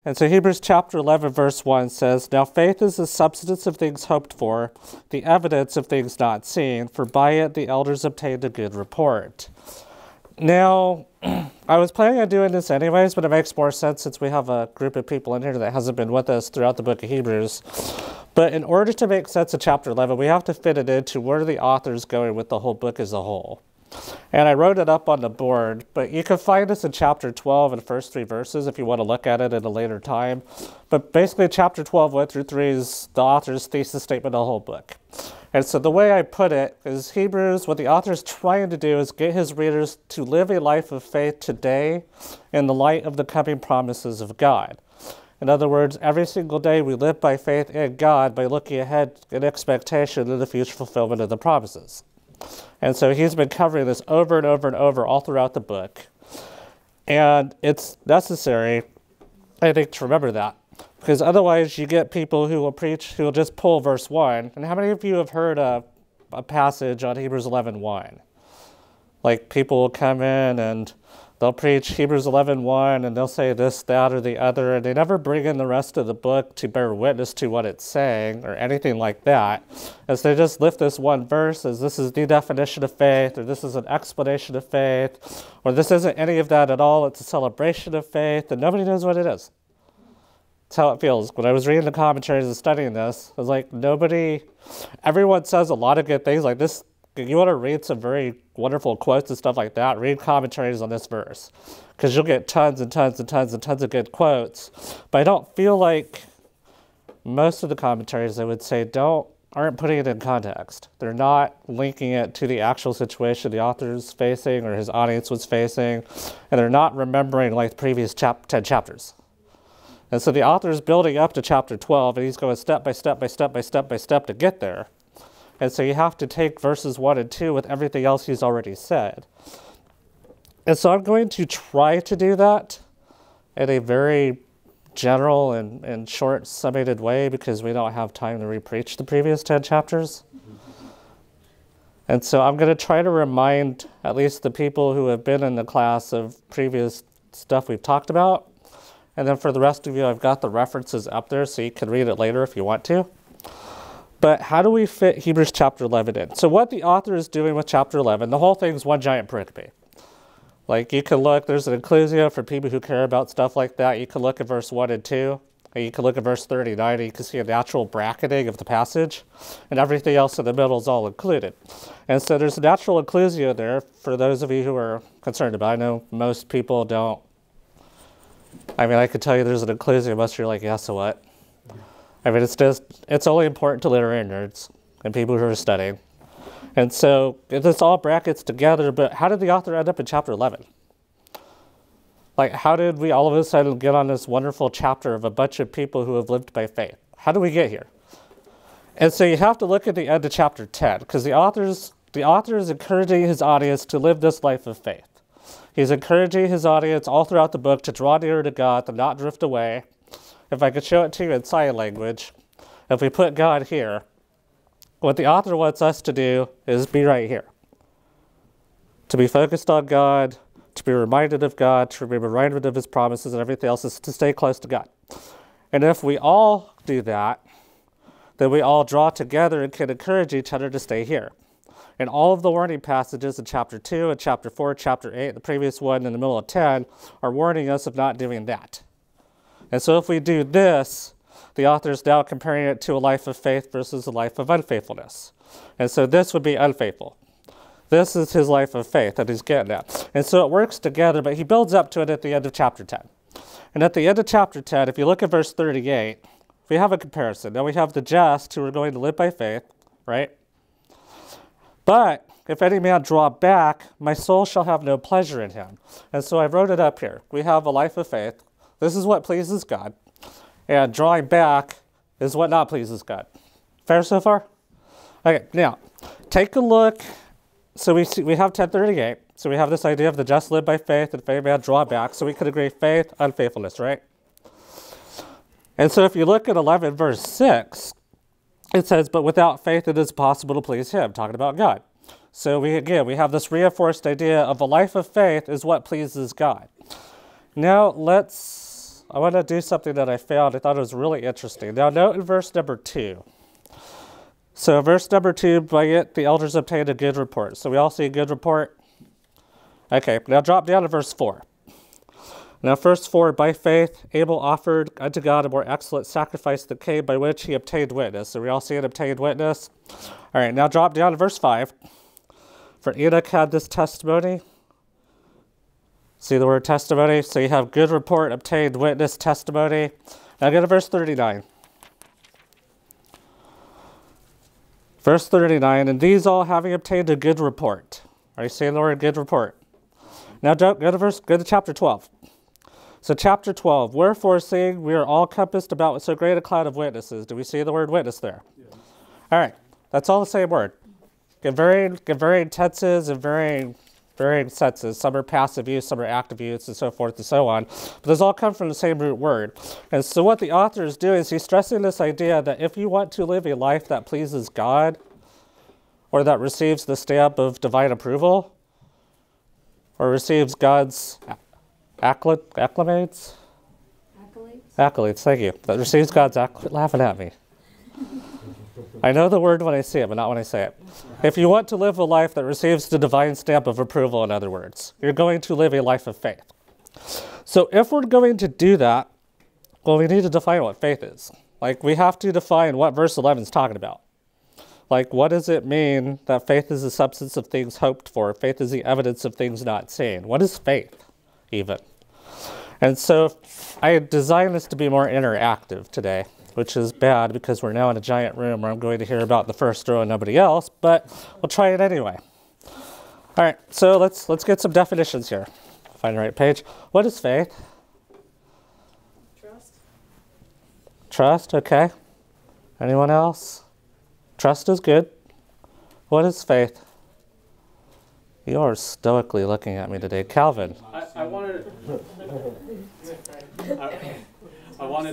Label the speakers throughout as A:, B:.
A: And so Hebrews chapter 11, verse 1 says, "Now faith is the substance of things hoped for, the evidence of things not seen, for by it the elders obtained a good report." Now, I was planning on doing this anyways, but it makes more sense since we have a group of people in here that hasn't been with us throughout the book of Hebrews. But in order to make sense of chapter 11, we have to fit it into where the author's going with the whole book as a whole. And I wrote it up on the board, but you can find this in chapter 12 and the first 3 verses if you want to look at it at a later time. But basically, chapter 12, 1 through 3 is the author's thesis statement of the whole book. And so the way I put it is Hebrews, what the author is trying to do is get his readers to live a life of faith today in the light of the coming promises of God. In other words, every single day we live by faith in God by looking ahead in expectation of the future fulfillment of the promises. And so he's been covering this over and over and over all throughout the book. And it's necessary, I think, to remember that. Because otherwise you get people who will preach, who will just pull verse 1. And how many of you have heard a passage on Hebrews 11:1? Like people will come in and they'll preach Hebrews 11:1 and they'll say this, that, or the other, and they never bring in the rest of the book to bear witness to what it's saying or anything like that. As they just lift this one verse as this is the definition of faith, or this is an explanation of faith, or this isn't any of that at all, it's a celebration of faith, and nobody knows what it is. That's how it feels. When I was reading the commentaries and studying this, I was like, everyone says a lot of good things like this. You want to read some very wonderful quotes and stuff like that, read commentaries on this verse, because you'll get tons and tons and tons and tons of good quotes. But I don't feel like most of the commentaries, I would say, aren't putting it in context. They're not linking it to the actual situation the author's facing or his audience was facing, and they're not remembering like the previous 10 chapters. And so the author is building up to chapter 12, and he's going step by step by step by step by step to get there. And so you have to take verses 1 and 2 with everything else he's already said. And so I'm going to try to do that in a very general and short, summated way because we don't have time to re-preach the previous 10 chapters. And so I'm going to try to remind at least the people who have been in the class of previous stuff we've talked about. And then for the rest of you, I've got the references up there so you can read it later if you want to. But how do we fit Hebrews chapter 11 in? So what the author is doing with chapter 11, the whole thing's one giant pericope. Like you can look, there's an inclusio for people who care about stuff like that. You can look at verse 1 and 2, and you can look at verse 39, and you can see a natural bracketing of the passage, and everything else in the middle is all included. And so there's a natural inclusio there for those of you who are concerned about it. I know most people don't. I mean, I could tell you there's an inclusio, most of you are like, yeah, so what? I mean, it's only important to literary nerds and people who are studying. And so it's all brackets together, but how did the author end up in chapter 11? Like, how did we all of a sudden get on this wonderful chapter of a bunch of people who have lived by faith? How did we get here? And so you have to look at the end of chapter 10, because the author is encouraging his audience to live this life of faith. He's encouraging his audience all throughout the book to draw nearer to God, to not drift away. If I could show it to you in sign language, if we put God here, what the author wants us to do is be right here. To be focused on God, to be reminded of God, to be reminded of his promises and everything else, is to stay close to God. And if we all do that, then we all draw together and can encourage each other to stay here. And all of the warning passages in chapter 2 and chapter 4, chapter 8, the previous one in the middle of 10, are warning us of not doing that. And so if we do this, the author is now comparing it to a life of faith versus a life of unfaithfulness. And so this would be unfaithful. This is his life of faith that he's getting at. And so it works together, but he builds up to it at the end of chapter 10. And at the end of chapter 10, if you look at verse 38, we have a comparison. Now we have the just who are going to live by faith, right? But if any man draw back, my soul shall have no pleasure in him. And so I wrote it up here. We have a life of faith. This is what pleases God. And drawing back is what not pleases God. Fair so far? Okay, now, take a look. So we have 1038. So we have this idea of the just live by faith and if any man draw back. So we could agree faith, unfaithfulness, right? And so if you look at 11 verse 6, it says, but without faith it is possible to please him, talking about God. So we have this reinforced idea of a life of faith is what pleases God. Now let's I want to do something that I found. I thought it was really interesting. Now, note in verse number 2. So, verse number 2, by it, the elders obtained a good report. So, we all see a good report? Okay, now drop down to verse 4. Now, verse 4, by faith, Abel offered unto God a more excellent sacrifice than Cain, by which he obtained witness. So, we all see an obtained witness? All right, now drop down to verse 5. For Enoch had this testimony. See the word testimony? So you have good report, obtained witness, testimony. Now go to verse 39. Verse 39, and these all having obtained a good report. Are you seeing the word good report? Now go to chapter 12. So chapter 12, wherefore seeing we are all compassed about with so great a cloud of witnesses. Do we see the word witness there? Yes. All right, that's all the same word. Get varying tenses and varying senses. Some are passive use, some are active use, and so forth and so on. But those all come from the same root word. And so what the author is doing is he's stressing this idea that if you want to live a life that pleases God, or that receives the stamp of divine approval, or receives God's acclamates? Accolades, thank you. That receives God's laughing at me. I know the word when I see it, but not when I say it. If you want to live a life that receives the divine stamp of approval, in other words, you're going to live a life of faith. So if we're going to do that, well, we need to define what faith is. Like, we have to define what verse 11 is talking about. Like, what does it mean that faith is the substance of things hoped for? Faith is the evidence of things not seen. What is faith, even? And so I designed this to be more interactive today, which is bad because we're now in a giant room where I'm going to hear about the first row and nobody else, but we'll try it anyway. All right, so let's get some definitions here. Find the right page. What is faith?
B: Trust.
A: Trust, okay. Anyone else? Trust is good. What is faith? You are stoically looking at me today. Calvin.
C: I wanted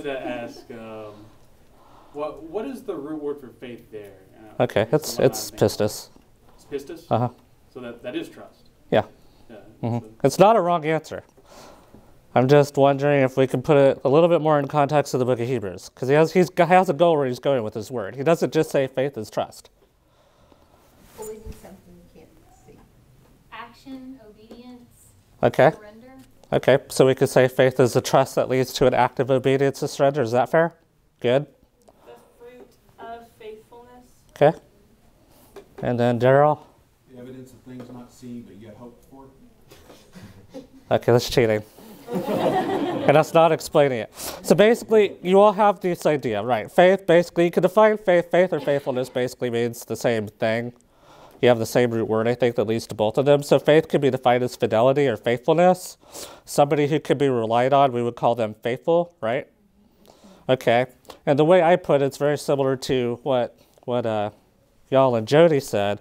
C: to ask, what is the root word for faith there?
A: Okay, it's pistis.
C: It's pistis?
A: Uh-huh.
C: So that is trust.
A: Yeah. Mm-hmm. It's not a wrong answer. I'm just wondering if we can put it a little bit more in context of the book of Hebrews, because he has a goal where he's going with his word. He doesn't just say faith is trust.
B: Believing something you can't see.
D: Action, obedience,
A: Okay.
D: surrender.
A: Okay, so we could say faith is a trust that leads to an act of obedience and surrender. Is that fair? Good.
E: The fruit of faithfulness.
A: Okay. And then Daryl?
F: The evidence of things not seen but yet hoped for.
A: Okay, that's cheating. And that's not explaining it. So basically, you all have this idea, right? Faith, basically, you can define faith. Faith or faithfulness basically means the same thing. You have the same root word, I think, that leads to both of them. So faith can be defined as fidelity or faithfulness. Somebody who can be relied on, we would call them faithful, right? Okay. And the way I put it, it's very similar to what y'all and Jody said.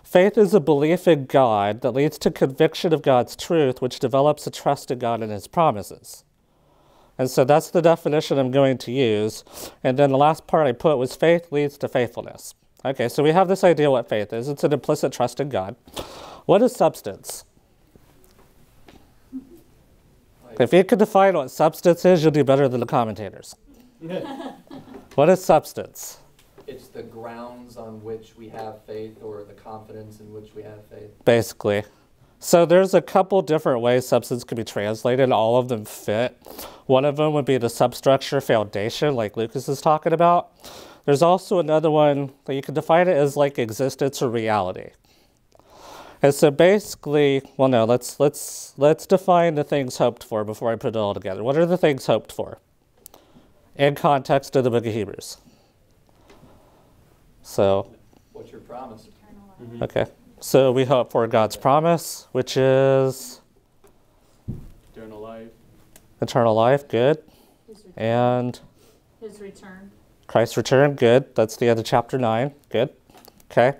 A: Faith is a belief in God that leads to conviction of God's truth, which develops a trust in God and his promises. And so that's the definition I'm going to use. And then the last part I put was faith leads to faithfulness. Okay, so we have this idea what faith is. It's an implicit trust in God. What is substance? If you could define what substance is, you'll do better than the commentators. What is substance?
G: It's the grounds on which we have faith, or the confidence in which we have faith.
A: Basically. So there's a couple different ways substance can be translated, and all of them fit. One of them would be the substructure foundation, like Lucas is talking about. There's also another one that you can define it as like existence or reality. And so basically, well, no, let's define the things hoped for before I put it all together. What are the things hoped for in context of the book of Hebrews? So,
G: what's your promise?
C: Mm-hmm.
A: Okay, so we hope for God's promise, which is
C: Eternal life.
A: Eternal life, good. And
E: His return.
A: Christ's return, good. That's the end of chapter 9, good. Okay,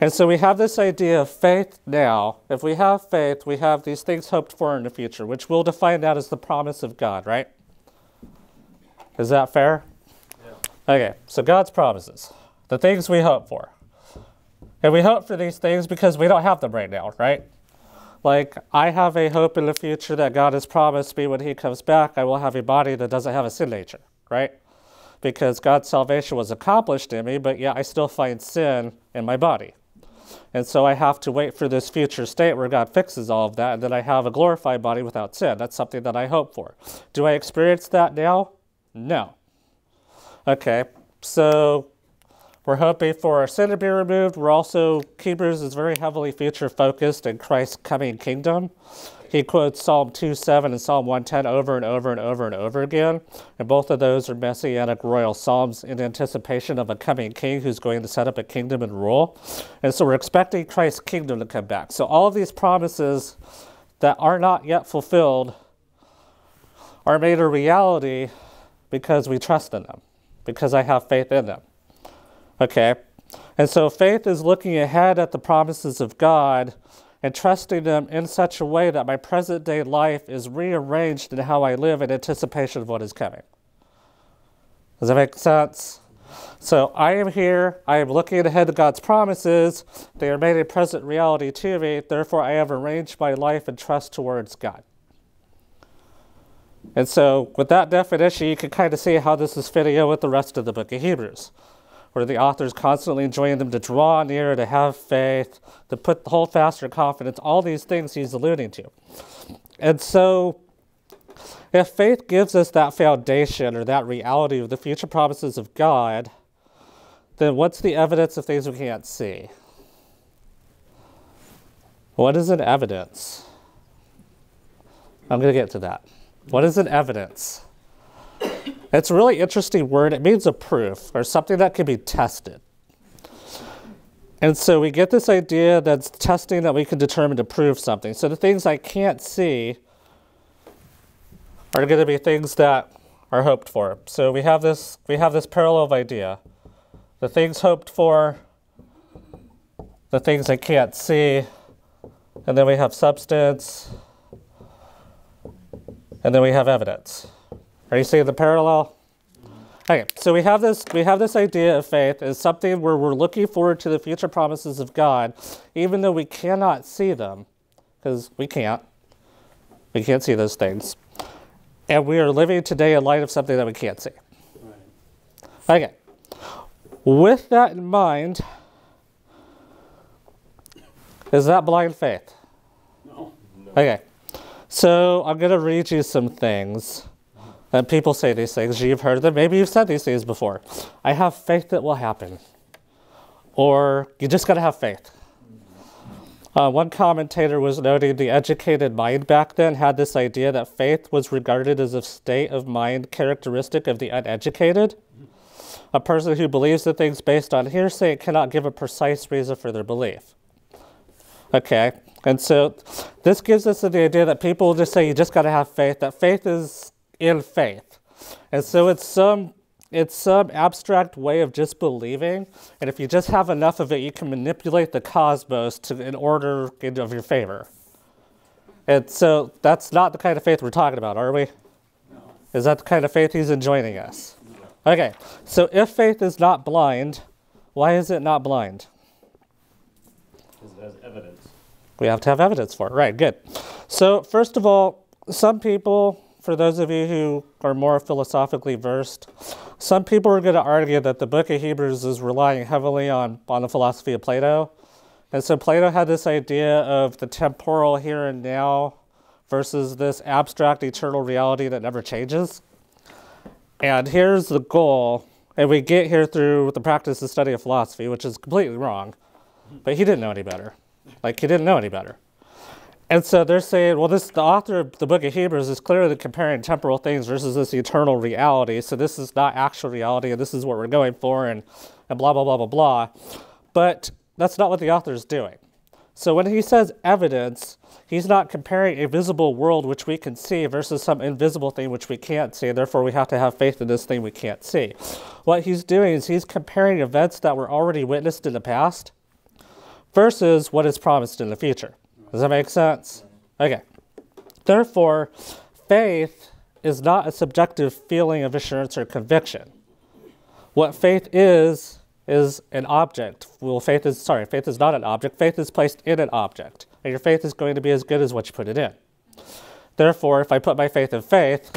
A: and so we have this idea of faith now. If we have faith, we have these things hoped for in the future, which we'll define that as the promise of God, right? Is that fair? Yeah. Okay, so God's promises. The things we hope for. And we hope for these things because we don't have them right now, right? Like, I have a hope in the future that God has promised me when he comes back, I will have a body that doesn't have a sin nature, right? Because God's salvation was accomplished in me, but yet I still find sin in my body. And so I have to wait for this future state where God fixes all of that, and then I have a glorified body without sin. That's something that I hope for. Do I experience that now? No. Okay, so we're hoping for our sin to be removed. We're also, Hebrews is very heavily future focused in Christ's coming kingdom. He quotes Psalm 2:7 and Psalm 110 over and over and over and over again. And both of those are messianic royal psalms in anticipation of a coming king who's going to set up a kingdom and rule. And so we're expecting Christ's kingdom to come back. So all of these promises that are not yet fulfilled are made a reality because we trust in them, because I have faith in them. Okay? And so faith is looking ahead at the promises of God and trusting them in such a way that my present day life is rearranged in how I live in anticipation of what is coming. Does that make sense? So I am here, I am looking ahead to God's promises, they are made a present reality to me, therefore I have arranged my life and trust towards God. And so with that definition, you can kind of see how this is fitting in with the rest of the book of Hebrews, where the author is constantly enjoining them to draw near, to have faith, to hold fast their confidence, all these things he's alluding to. And so if faith gives us that foundation or that reality of the future promises of God, then what's the evidence of things we can't see? What is an evidence? I'm going to get to that. What is an evidence? It's a really interesting word. It means a proof or something that can be tested. And so we get this idea that's testing that we can determine to prove something. So the things I can't see are going to be things that are hoped for. So we have this parallel idea. The things hoped for, the things I can't see, and then we have substance, and then we have evidence. Are you seeing the parallel? Okay, so we have this idea of faith as something where we're looking forward to the future promises of God, even though we cannot see them, because we can't see those things. And we are living today in light of something that we can't see. Right. Okay. With that in mind, is that blind faith?
C: No.
A: Okay. So I'm going to read you some things. And people say these things. You've heard them. Maybe you've said these things before. I have faith that will happen. Or you just got to have faith. One commentator was noting the educated mind back then had this idea that faith was regarded as a state of mind characteristic of the uneducated. A person who believes the things based on hearsay cannot give a precise reason for their belief. Okay, and so this gives us the idea that people just say you just got to have faith, that faith is in faith. And so it's some abstract way of just believing, and if you just have enough of it, you can manipulate the cosmos in order of your favor. And so that's not the kind of faith we're talking about, are we?
C: No.
A: Is that the kind of faith he's enjoining us? No. Okay, so if faith is not blind, why is it not blind?
C: Because it has evidence.
A: We have to have evidence for it. Right, good. So first of all, some people, for those of you who are more philosophically versed, some people are going to argue that the book of Hebrews is relying heavily on the philosophy of Plato. And so Plato had this idea of the temporal here and now versus this abstract eternal reality that never changes. And here's the goal, and we get here through the practice and study of philosophy, which is completely wrong, but he didn't know any better. Like, he didn't know any better. And so they're saying, well, the author of the book of Hebrews is clearly comparing temporal things versus this eternal reality. So this is not actual reality, and this is what we're going for, and blah, blah, blah, blah, blah. But that's not what the author is doing. So when he says evidence, he's not comparing a visible world which we can see versus some invisible thing which we can't see. Therefore, we have to have faith in this thing we can't see. What he's doing is he's comparing events that were already witnessed in the past versus what is promised in the future. Does that make sense? Okay. Therefore, faith is not a subjective feeling of assurance or conviction. What faith is an object. Well, faith is not an object. Faith is placed in an object. and your faith is going to be as good as what you put it in. Therefore, if I put my faith in faith,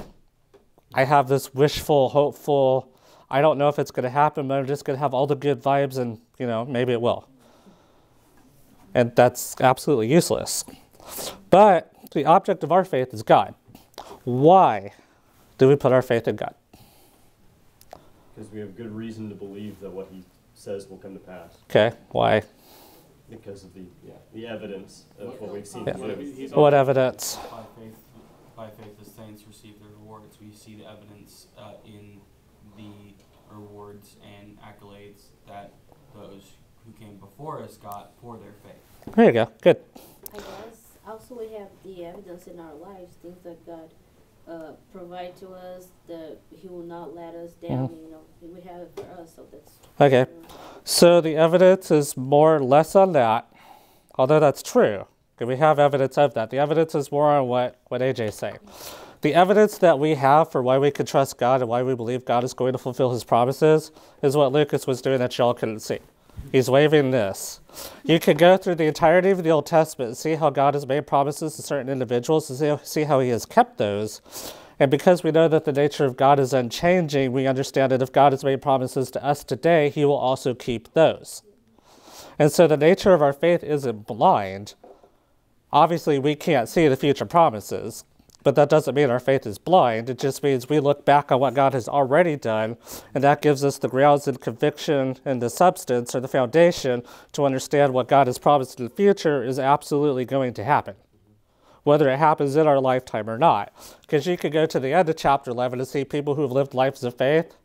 A: I have this wishful, hopeful, I don't know if it's going to happen, but I'm just going to have all the good vibes and, maybe it will. And that's absolutely useless. But the object of our faith is God. Why do we put our faith in God?
H: Because we have good reason to believe that what he says will come to pass.
A: Okay, why?
H: Because of the evidence of what we've seen.
A: Yeah.
H: Do.
A: What evidence?
I: By faith, the saints receive their rewards. We see the evidence in the rewards and accolades that those who came before us got for their faith.
A: There you go. Good.
B: I guess also we have the evidence in our lives, things that God provide to us, that He will not let us down. We have it for us, so that's
A: Okay. So the evidence is more or less on that, although that's true. Okay, we have evidence of that. The evidence is more on what AJ's saying. The evidence that we have for why we can trust God and why we believe God is going to fulfill his promises is what Lucas was doing that y'all couldn't see. He's waving this. You can go through the entirety of the Old Testament and see how God has made promises to certain individuals and see how he has kept those. And because we know that the nature of God is unchanging, we understand that if God has made promises to us today, he will also keep those. And so the nature of our faith isn't blind. Obviously, we can't see the future promises, but that doesn't mean our faith is blind. It just means we look back on what God has already done, and that gives us the grounds and conviction and the substance or the foundation to understand what God has promised in the future is absolutely going to happen, whether it happens in our lifetime or not. Because you could go to the end of chapter 11 and see people who have lived lives of faith,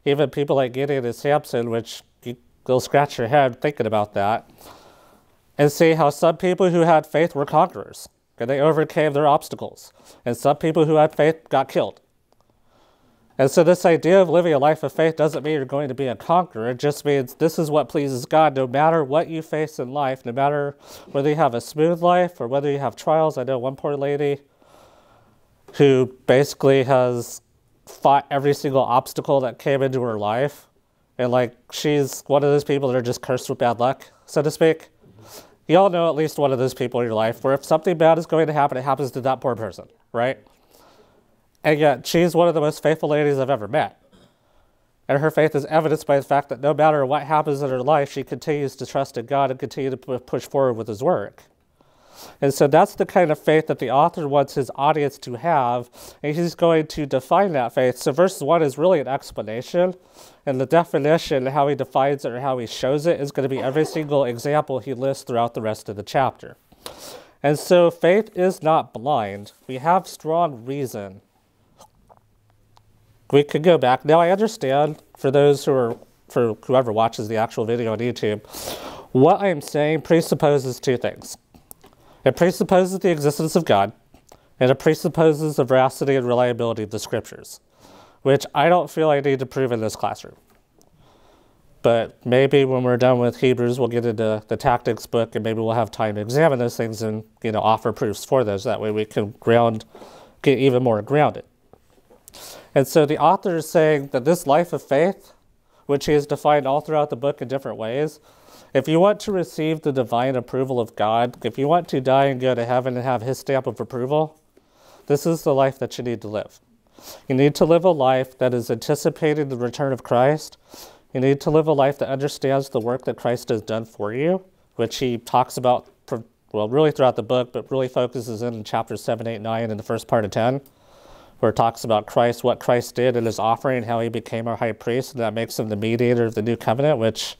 A: even people like Gideon and Samson, which you'll scratch your head thinking about that, and see how some people who had faith were conquerors, and they overcame their obstacles. And some people who had faith got killed. And so this idea of living a life of faith doesn't mean you're going to be a conqueror. It just means this is what pleases God no matter what you face in life, no matter whether you have a smooth life or whether you have trials. I know one poor lady who basically has fought every single obstacle that came into her life. And she's one of those people that are just cursed with bad luck, so to speak. You all know at least one of those people in your life where if something bad is going to happen, it happens to that poor person, right? And yet, she's one of the most faithful ladies I've ever met. And her faith is evidenced by the fact that no matter what happens in her life, she continues to trust in God and continue to push forward with his work. And so that's the kind of faith that the author wants his audience to have, and he's going to define that faith. So verse 1 is really an explanation, and the definition, how he defines it or how he shows it, is going to be every single example he lists throughout the rest of the chapter. And so faith is not blind. We have strong reason. We could go back. Now I understand, for whoever watches the actual video on YouTube, what I am saying presupposes two things. It presupposes the existence of God, and it presupposes the veracity and reliability of the scriptures, which I don't feel I need to prove in this classroom. But maybe when we're done with Hebrews, we'll get into the tactics book, and maybe we'll have time to examine those things and offer proofs for those. That way we can get even more grounded. And so the author is saying that this life of faith, which he has defined all throughout the book in different ways, if you want to receive the divine approval of God, if you want to die and go to heaven and have his stamp of approval, this is the life that you need to live. You need to live a life that is anticipating the return of Christ. You need to live a life that understands the work that Christ has done for you, which he talks about, really throughout the book, but really focuses in chapters 7, 8, 9, and the first part of 10, where it talks about Christ, what Christ did in his offering, how he became our high priest, and that makes him the mediator of the new covenant, which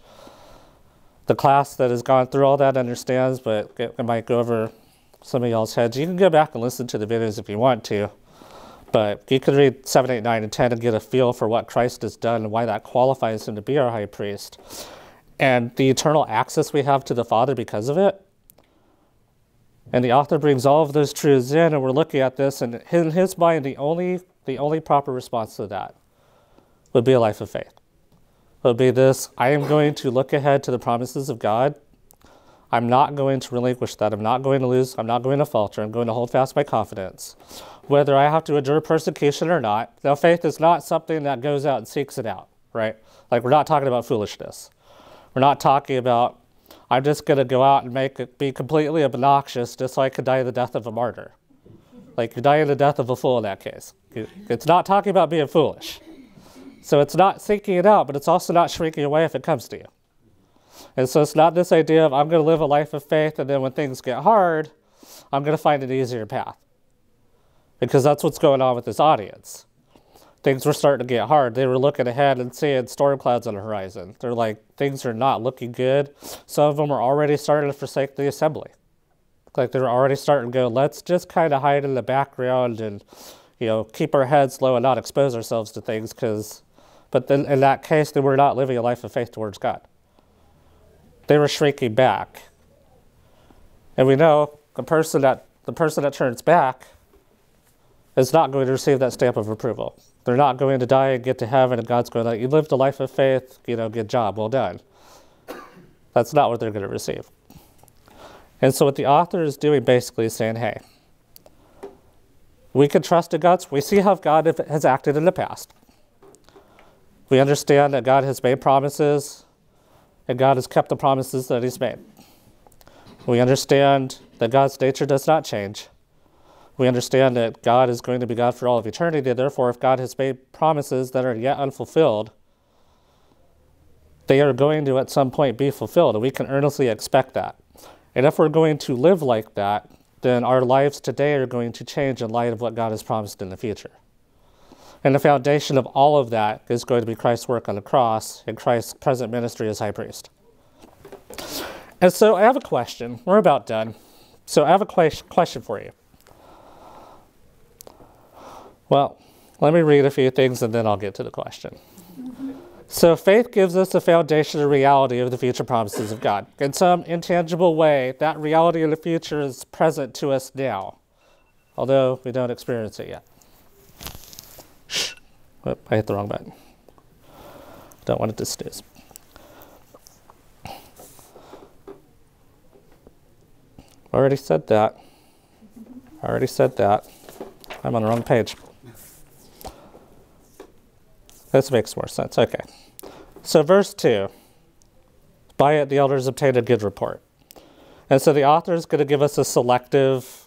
A: the class that has gone through all that understands, but it might go over some of y'all's heads. You can go back and listen to the videos if you want to, but you can read 7, 8, 9, and 10 and get a feel for what Christ has done and why that qualifies him to be our high priest. And the eternal access we have to the Father because of it. And the author brings all of those truths in, and we're looking at this, and in his mind, the only proper response to that would be a life of faith. It would be this: I am going to look ahead to the promises of God. I'm not going to relinquish that. I'm not going to lose. I'm not going to falter. I'm going to hold fast my confidence, whether I have to endure persecution or not. Now, faith is not something that goes out and seeks it out, right? We're not talking about foolishness. We're not talking about, I'm just going to go out and be completely obnoxious just so I can die the death of a martyr. Like, you're dying the death of a fool in that case. It's not talking about being foolish. So it's not seeking it out, but it's also not shrinking away if it comes to you. And so it's not this idea of I'm going to live a life of faith, and then when things get hard, I'm going to find an easier path. Because that's what's going on with this audience. Things were starting to get hard. They were looking ahead and seeing storm clouds on the horizon. They're like, things are not looking good. Some of them are already starting to forsake the assembly. Like, they're already starting to go, let's just kind of hide in the background and, keep our heads low and not expose ourselves to things. But then in that case, they were not living a life of faith towards God. They were shrinking back. And we know the person that turns back is not going to receive that stamp of approval. They're not going to die and get to heaven, and God's going to, you lived a life of faith, good job, well done. That's not what they're going to receive. And so what the author is doing basically is saying, hey, we can trust in God. We see how God has acted in the past. We understand that God has made promises, and God has kept the promises that he's made. We understand that God's nature does not change. We understand that God is going to be God for all of eternity. Therefore, if God has made promises that are yet unfulfilled, they are going to at some point be fulfilled, and we can earnestly expect that. And if we're going to live like that, then our lives today are going to change in light of what God has promised in the future. And the foundation of all of that is going to be Christ's work on the cross and Christ's present ministry as high priest. And so I have a question. We're about done. So I have a question for you. Well, let me read a few things and then I'll get to the question. So faith gives us a foundation and reality of the future promises of God. In some intangible way, that reality of the future is present to us now, although we don't experience it yet. Shh. Oh, I hit the wrong button. Don't want it to snooze. Already said that. I'm on the wrong page. This makes more sense. Okay. So verse 2. By it the elders obtained a good report. And so the author is going to give us a selective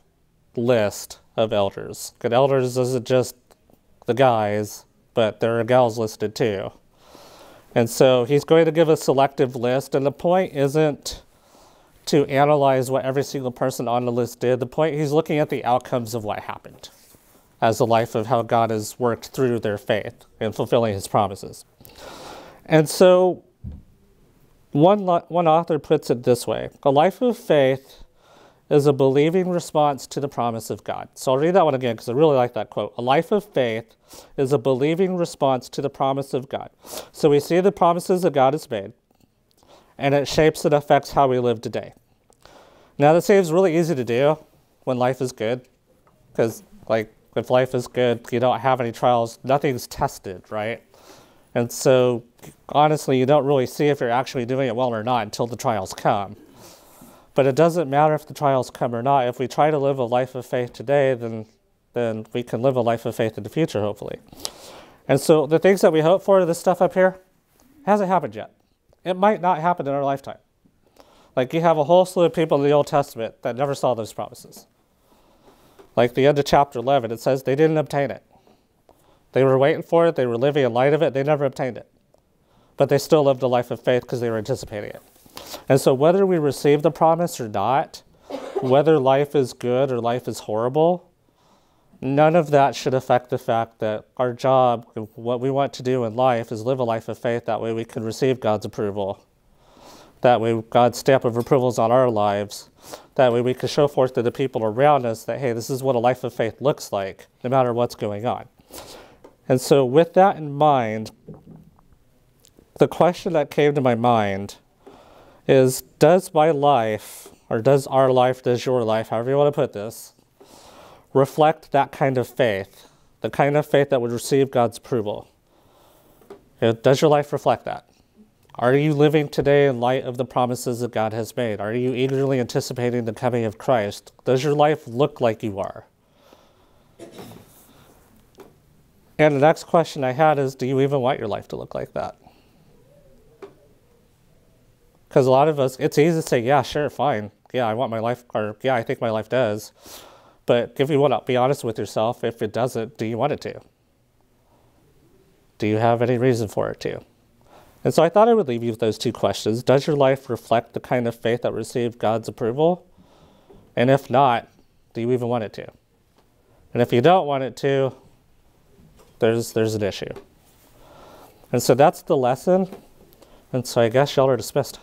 A: list of elders. Good elders isn't just the guys, but there are gals listed too. And so he's going to give a selective list, and the point isn't to analyze what every single person on the list did. The point, he's looking at the outcomes of what happened as the life of how God has worked through their faith in fulfilling his promises. And so one author puts it this way: a life of faith is a believing response to the promise of God. So I'll read that one again because I really like that quote. A life of faith is a believing response to the promise of God. So we see the promises that God has made, and it shapes and affects how we live today. Now that seems really easy to do when life is good, because if life is good, you don't have any trials, nothing's tested, right? And so honestly, you don't really see if you're actually doing it well or not until the trials come. But it doesn't matter if the trials come or not. If we try to live a life of faith today, then we can live a life of faith in the future, hopefully. And so the things that we hope for, this stuff up here, hasn't happened yet. It might not happen in our lifetime. Like, you have a whole slew of people in the Old Testament that never saw those promises. Like the end of chapter 11, it says they didn't obtain it. They were waiting for it. They were living in light of it. They never obtained it. But they still lived a life of faith because they were anticipating it. And so whether we receive the promise or not, whether life is good or life is horrible, none of that should affect the fact that our job, what we want to do in life, is live a life of faith. That way we can receive God's approval. That way God's stamp of approval is on our lives. That way we can show forth to the people around us that, hey, this is what a life of faith looks like, no matter what's going on. And so with that in mind, the question that came to my mind is, does my life, or does our life, does your life, however you want to put this, reflect that kind of faith, the kind of faith that would receive God's approval? Does your life reflect that? Are you living today in light of the promises that God has made? Are you eagerly anticipating the coming of Christ? Does your life look like you are? And the next question I had is, do you even want your life to look like that? Because a lot of us, it's easy to say, yeah, sure, fine. Yeah, I want my life, or yeah, I think my life does. But if you want to be honest with yourself, if it doesn't, do you want it to? Do you have any reason for it to? And so I thought I would leave you with those two questions. Does your life reflect the kind of faith that received God's approval? And if not, do you even want it to? And if you don't want it to, there's an issue. And so that's the lesson. And so I guess y'all are dismissed.